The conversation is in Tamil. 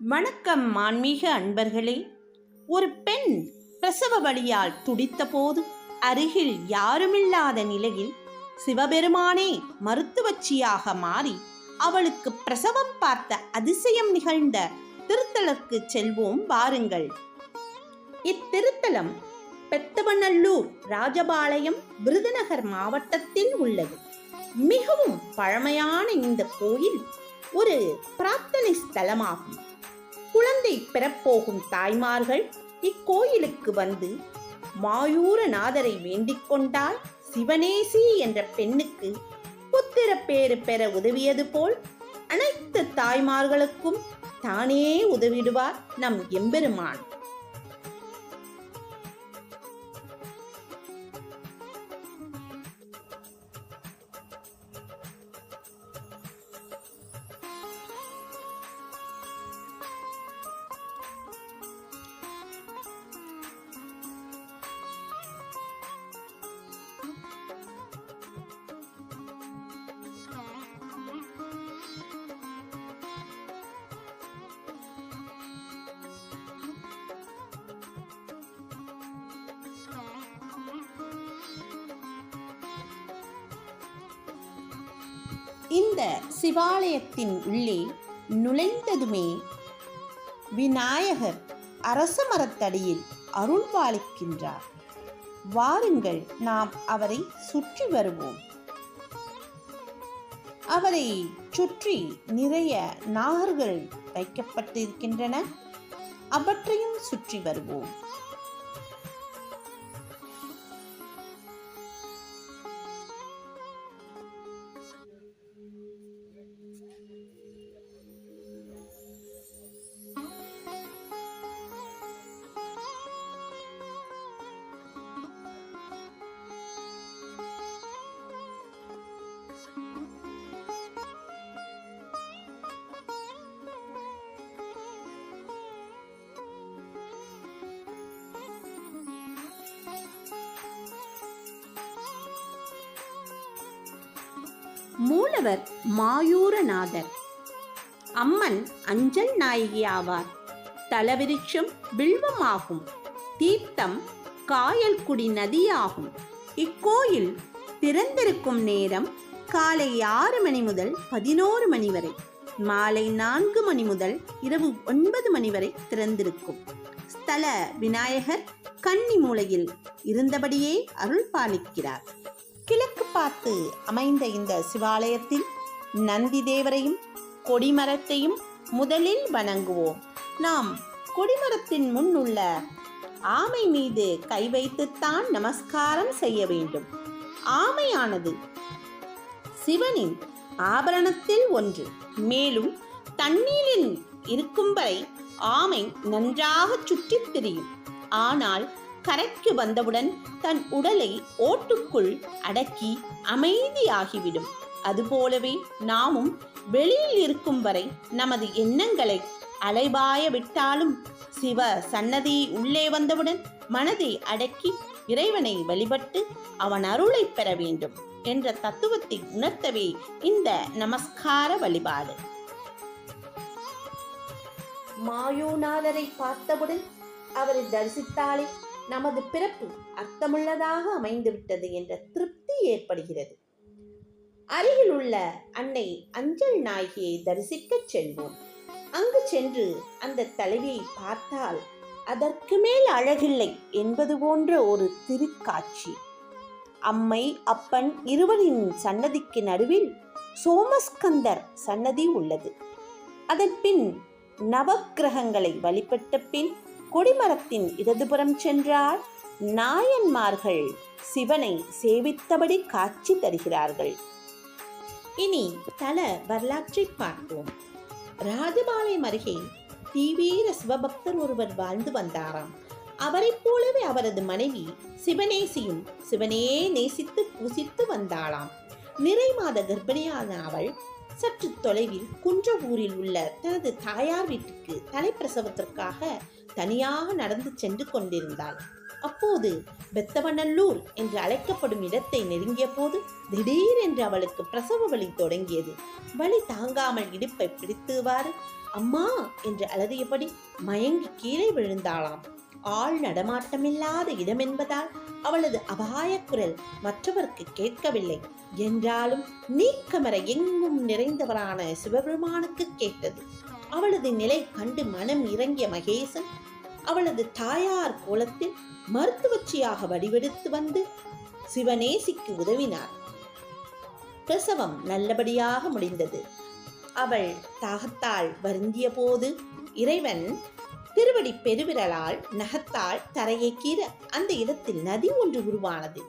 வணக்கம் ஆன்மீக அன்பர்களே. ஒரு பெண் பிரசவ வலியால் துடித்த போது அருகில் யாருமில்லாத நிலையில் சிவபெருமானே மருத்துவச்சியாக மாறி அவளுக்கு பிரசவம் பார்த்த அதிசயம் நிகழ்ந்த திருத்தலருக்கு செல்வோம் வாருங்கள். இத்திருத்தலம் பெத்தவநல்லூர் ராஜபாளையம் விருதுநகர் மாவட்டத்தில் உள்ளது. மிகவும் பழமையான இந்த கோயில் ஒரு பிரார்த்தனை ஸ்தலமாகும். குழந்தை பெறப்போகும் தாய்மார்கள் இக்கோயிலுக்கு வந்து மாயூரநாதரை வேண்டிக் கொண்டால் சிவனேசி என்ற பெண்ணுக்கு புத்திர பேறு பெற உதவியது போல் அனைத்து தாய்மார்களுக்கும் தானே உதவிடுவார் நம் எம்பெருமான். இந்த சிவாலயத்தின் உள்ளே நுழைந்ததுமே விநாயகர் அரச மரத்தடியில் அருள்பாலிக்கின்றார். வாருங்கள், நாம் அவரை சுற்றி வருவோம். அவரை சுற்றி நிறைய நாகர்கள் வைக்கப்பட்டிருக்கின்றன. அவற்றையும் சுற்றி வருவோம். மூலவர் மாயூரநாதர், அம்மன் அஞ்சல் நாயகி ஆவார். தலவிருட்சம் வில்வமாகும். தீர்த்தம் காயல்குடி நதியாகும். இக்கோயில் திறந்திருக்கும் நேரம் காலை 6 மணி முதல் 11 மணி வரை, மாலை 4 மணி முதல் இரவு 9 மணி வரை திறந்திருக்கும். ஸ்தல விநாயகர் கன்னி மூலையில் இருந்தபடியே அருள் பாலிக்கிறார். கிழக்கு பார்த்து அமைந்த இந்த சிவாலயத்தில் நந்தி தேவரையும் கொடிமரத்தையும் முதலில் வணங்குவோம். நாம் கொடிமரத்தின் முன் உள்ள ஆமை மீது கை வைத்துத்தான் நமஸ்காரம் செய்ய வேண்டும். ஆமையானது சிவனின் ஆபரணத்தில் ஒன்று. மேலும் தண்ணீரில் இருக்கும் வரை ஆமை நன்றாக சுற்றித் திரியும். ஆனால் கரைக்கு வந்தவுடன் தன் உடலை ஓட்டுக்குள் அடக்கி அமைதியாகிவிடும். அதுபோலவே நாமும் வெளியில் இருக்கும் வரை நமது எண்ணங்களை அலைபாய விட்டாலும் சிவ சன்னதி உள்ளே வந்தவுடன் மனதை அடக்கி இறைவனை வழிபட்டு அவன் அருளை பெற வேண்டும் என்ற தத்துவத்தை உணர்த்தவே இந்த நமஸ்கார வழிபாடு. மாயூரநாதரை பார்த்தவுடன் அவரை தரிசித்தாலே நமது பிறப்பு அர்த்தமுள்ளதாக அமைந்துவிட்டது என்ற திருப்தி ஏற்படுகிறது. அருகில் உள்ள அன்னை அஞ்சல் நாயகியை தரிசிக்க செல்வோம். அங்கு சென்று அந்த தலைவியை பார்த்தால் அதற்கு மேல் அழகில்லை என்பது போன்ற ஒரு திருக்காட்சி. அம்மை அப்பன் இருவரின் சன்னதிக்கு நடுவில் சோமஸ்கந்தர் சன்னதி உள்ளது. அதன் பின் நவக்கிரகங்களை வழிபட்ட பின் கொடிமரத்தின் இடதுபுறம் சென்றால் நாயன்மார்கள் சிவனை சேவித்தபடி காட்சி தருகிறார்கள். இனி தல வரலாற்றை பார்ப்போம். ராஜபாளையம் அருகே தீவிர சிவபக்தர் ஒருவர் வாழ்ந்து வந்தாராம். அவரைப் போலவே அவரது மனைவி சிவனேசியும் சிவனையே நேசித்து பூசித்து வந்தாளாம். நிறை மாத கர்ப்பிணியான அவள் சற்று தொலைவில் குன்றவூரில் உள்ள தனது தாயார் வீட்டுக்கு தலைப்பிரசவத்திற்காக தனியாக நடந்து சென்று கொண்டிருந்தாள். அப்போது பெத்தவநல்லூர் என்று அழைக்கப்படும் இடத்தை நெருங்கிய போது திடீரென்று அவளுக்கு பிரசவ வலி தொடங்கியது. வலி தாங்காமல் இடுப்பை பிடித்துவாறு அம்மா என்று அலறியபடி மயங்கி கீழே விழுந்தாளாம். ஆள் நடமாட்டமில்லாத இடம் என்பதால் அவளது அபாய குரல் மற்றவருக்கு கேட்கவில்லை. என்றாலும் நீக்கமர எங்கும் நிறைந்தவரான சிவபெருமானுக்கு கேட்டது. அவளது நிலை கண்டு மனம் இறங்கிய மகேசன் அவளது தாயார் கோலத்தில் மருத்துவச்சியாக வடிவெடுத்து வந்து சிவநேசிக்கு உதவினார். பிரசவம் நல்லபடியாக முடிந்தது. அவள் தாகத்தால் வருந்திய போது இறைவன் திருவடி பெருவிரலால் நகத்தால் தரையை கீற அந்த இடத்தில் நதி ஒன்று உருவானது.